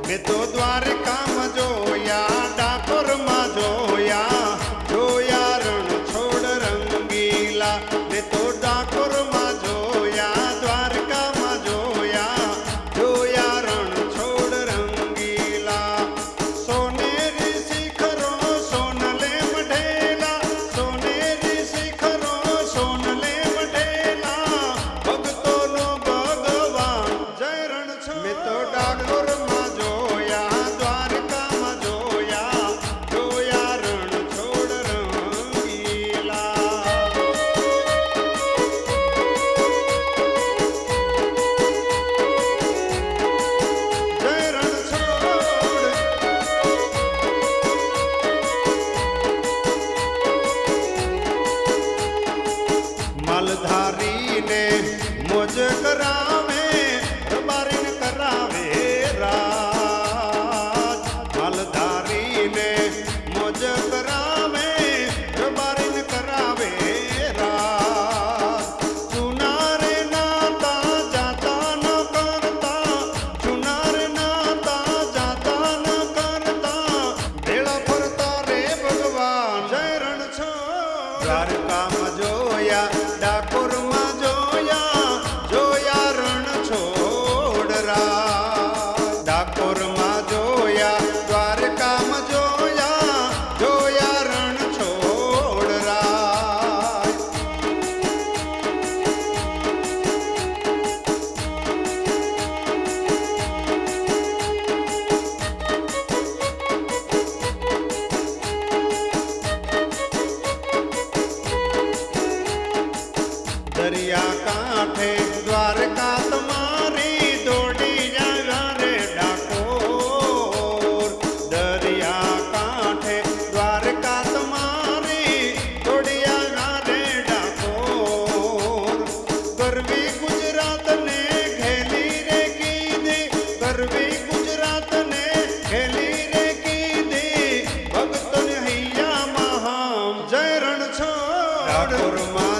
મેં તો દ્વારકામાં જોયા, ડાકોરમાં જોયા, જોયા રણ છોડ રંગીલા. મેં તો ડાકોરમાં જોયા, દ્વારકામાં જોયા, જોયા રણ છોડ રંગીલા. સોનેરી શિખરો સોનલે મઢેલા, સોનેરી શિખરો સોનલે મઢેલા, ભક્તોનો ભગવાન જય રણ છોડ. મેં તો ડાકોરમાં જોયા, દ્વારકામાં જોયા, જોયા રણ છોડ રંગીલા. જય રણ છોડ. માલધારીને મોજ કરાવે, રબારીને કરાવે રાજ. માલધારીને મોજ કરાવે, રબારીને કરાવે રાજ. ચુનારે નાતા જાતા ન કરતા, ચુનારે નાતા જાતા ન કરતા, ભેળા ફરતા રે ભગવાન જય રણ છોડ. દ્વારકામાં જોયા, ડાકોરમાં જોયા, જોયા રણ છોડ રાજ. ડાકોરમાં જોયા, દ્વારકામાં જોયા, જોયા રણ છોડ રાજ. દરિયા કાંઠે દ્વારકા તમારી, દોડી જાય રે ડાકોર. દરિયા કાંઠે દ્વારકા તમારી, દોડી જાય રે ડાકોર. ગરવી ગુજરાતને ઘેલી રે કીધી, ગરવી ગુજરાતને ઘેલી રે કીધી, ભક્તોને હૈયામાં હામ જય રણ છોડ. ડાકોરમાં